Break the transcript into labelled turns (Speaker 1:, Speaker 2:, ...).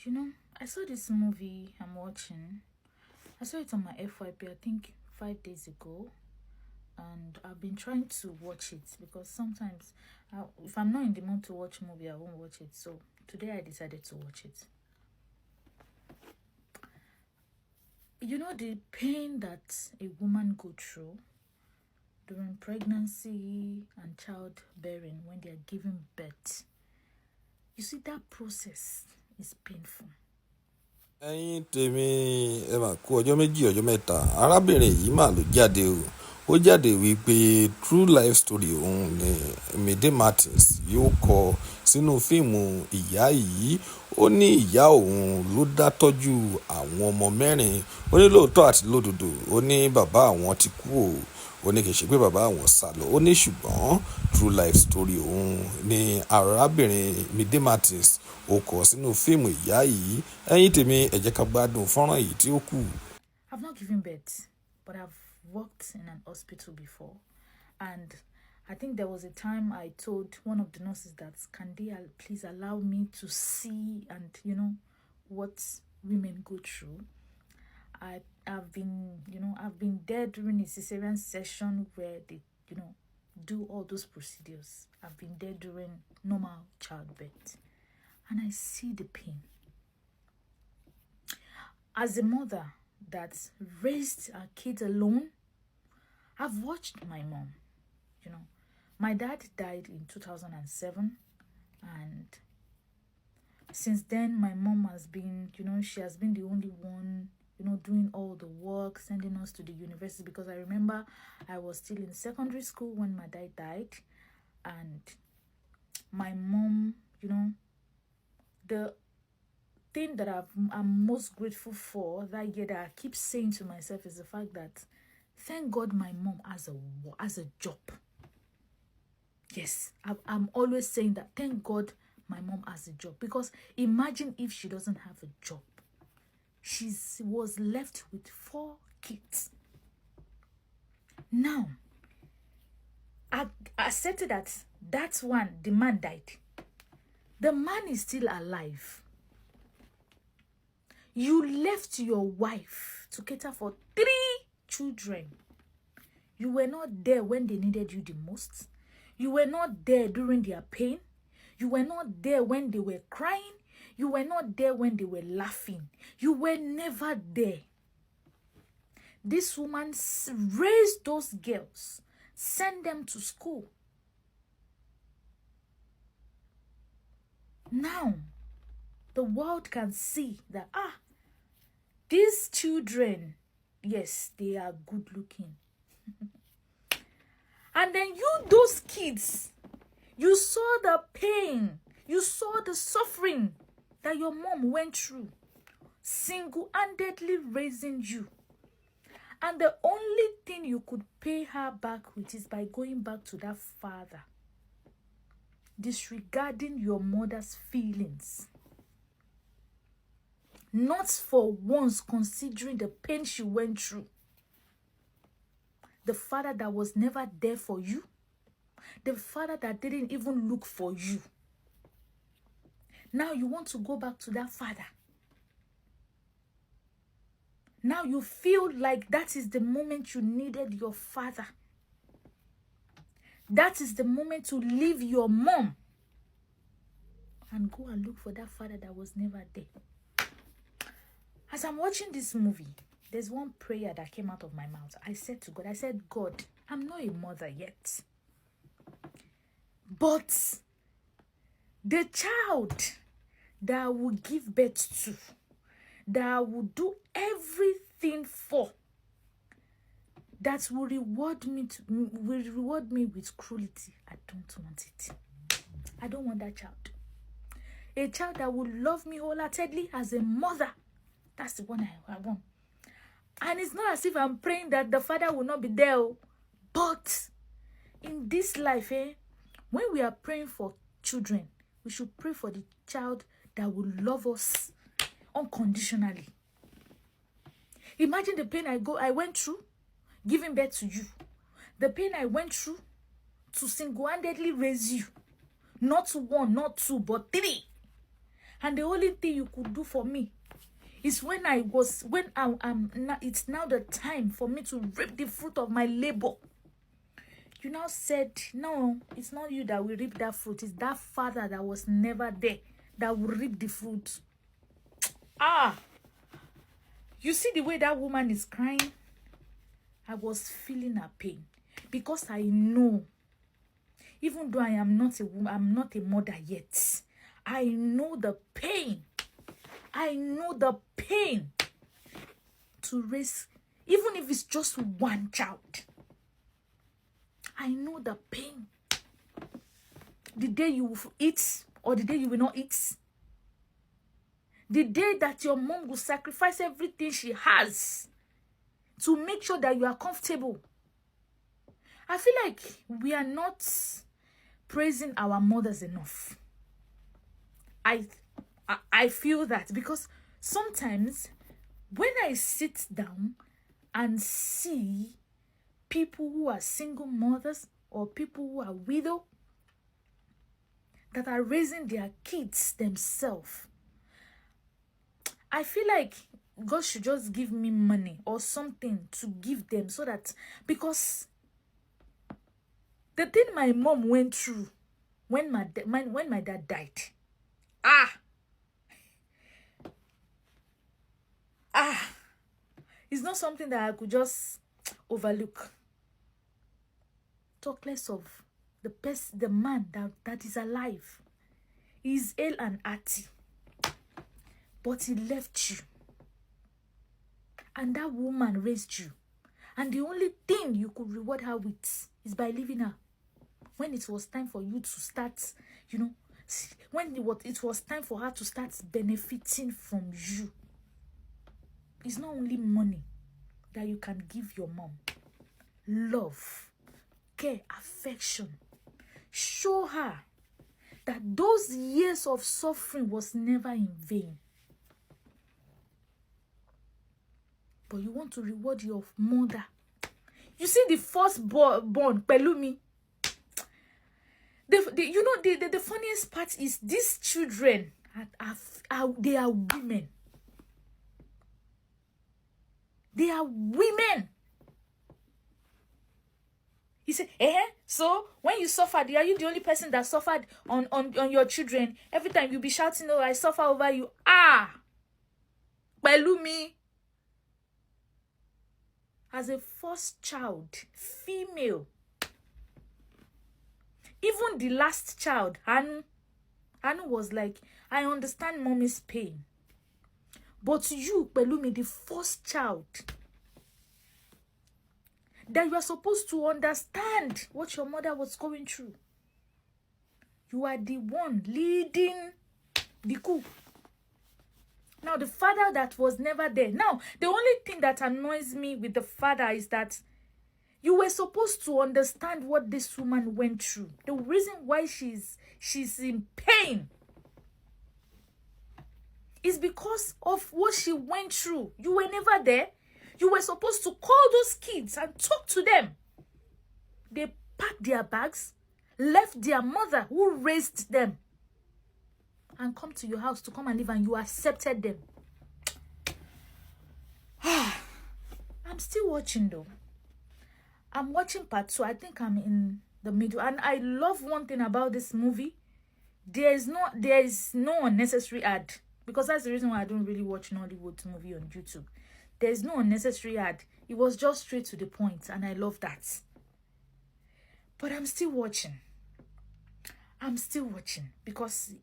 Speaker 1: You know, I saw this movie I'm watching. I saw it on my FYP, I think 5 days ago. And I've been trying to watch it because sometimes if I'm not in the mood to watch a movie, I won't watch it. So today I decided to watch it. You know the pain that a woman go through during pregnancy and childbearing when they are giving birth. You see, that process is painful.
Speaker 2: ẹ̀yin tèmi ẹ mà kú ọjọ́ méjì ọjọ́ mẹ́ta arábìnrin yìí mà ló jáde o ó jáde wípé true life story òun ni MIDE Martins yóò kọ sínú fíìmù ìyá yìí. Ó ní ìyá òun ló dá tọ́jú àwọn ọmọ mẹ́rin. Ó ní lóòótọ́ àti lódodo ó ní bàbá àwọn ti kú o. Ó ní kì í ṣe pé bàbá àwọn sá lọ. Ó ní ṣùgbọ́n true life story òun ni arábìnrin MIDE Martins ó kọ sínú fíìmù ìyá yìí. Ẹ̀yin tèmi ẹ jẹ́ ká gbádùn fọ́nrán yìí tí ó kù.
Speaker 1: I've not given birth, but I've worked in an hospital before, and I think there was a time I told one of the nurses that, can they please allow me to see and what women go through. I've been there during a cesarean session where they do all those procedures. I've been there during normal childbirth, and I see the pain. As a mother that raised her kids alone, I've watched my mom. My dad died in 2007, and since then my mom has been, she has been the only one, doing all the work, sending us to the university, because I remember I was still in secondary school when my dad died. And my mom, the thing that I'm most grateful for that year that I keep saying to myself is the fact that thank God my mom has a job. Yes, I'm always saying that. Thank God my mom has a job, because imagine if she doesn't have a job. She was left with 4 kids. Now, I accepted that that's one, the man died. The man is still alive. You left your wife to cater for 3 children. You were not there when they needed you the most. You were not there during their pain. You were not there when they were crying. You were not there when they were laughing. You were never there. This woman raised those girls, sent them to school. Now, the world can see that, these children, yes, they are good looking. And then those kids, you saw the pain, you saw the suffering that your mom went through, single-handedly raising you. And the only thing you could pay her back with is by going back to that father, disregarding your mother's feelings, not for once considering the pain she went through. The father that was never there for you, the father that didn't even look for you. Now you want to go back to that father. Now you feel like that is the moment you needed your father. That is the moment to leave your mom and go and look for that father that was never there. As I'm watching this movie, there's one prayer that came out of my mouth. I said to God, God, I'm not a mother yet, but the child that I will give birth to, that I will do everything for, that will reward me with cruelty, I don't want it. I don't want that child. A child that will love me wholeheartedly as a mother. That's the one I want. And it's not as if I'm praying that the father will not be there. But in this life, when we are praying for children, we should pray for the child that will love us unconditionally. Imagine the pain I went through giving birth to you. The pain I went through to single-handedly raise you. Not 1, not 2, but 3. And the only thing you could do for me is when it's now the time for me to reap the fruit of my labor. You now said, no, it's not you that will reap that fruit. It's that father that was never there that will reap the fruit. You see the way that woman is crying? I was feeling her pain. Because I know, even though I am not a woman, I'm not a mother yet, I know the pain. I know the pain to raise, even if it's just one child. I know the pain. The day you will eat or the day you will not eat. The day that your mom will sacrifice everything she has to make sure that you are comfortable. I feel like we are not praising our mothers enough. I feel that because sometimes when I sit down and see people who are single mothers or people who are widow that are raising their kids themselves, I feel like God should just give me money or something to give them so that, because the thing my mom went through when my dad died, it's not something that I could just overlook. Talk less of the man that is alive. He's ill and hearty, but he left you. And that woman raised you. And the only thing you could reward her with is by leaving her. When it was time for you to start, when it was time for her to start benefiting from you. It's not only money that you can give your mom. Love, care, affection. Show her that those years of suffering was never in vain. But you want to reward your mother. You see the first born, Pelumi. The funniest part is these children they are women. They are women. He said, so when you suffered, are you the only person that suffered on your children? Every time you'll be shouting, oh, I suffer over you. Pelumi. As a first child, female. Even the last child, Anu was like, I understand mommy's pain. But you, Pelumi, the first child, that you are supposed to understand what your mother was going through. You are the one leading the coup. Now, the father that was never there. Now, the only thing that annoys me with the father is that you were supposed to understand what this woman went through. The reason why she's in pain is because of what she went through. You were never there. You were supposed to call those kids and talk to them. They packed their bags, left their mother who raised them, and come to your house to come and live, and you accepted them. I'm still watching though. I'm watching part 2. I think I'm in the middle. And I love one thing about this movie. There is no unnecessary ad. Because that's the reason why I don't really watch Nollywood movie on YouTube. There's no unnecessary ad. It was just straight to the point, and I love that. But I'm still watching. I'm still watching because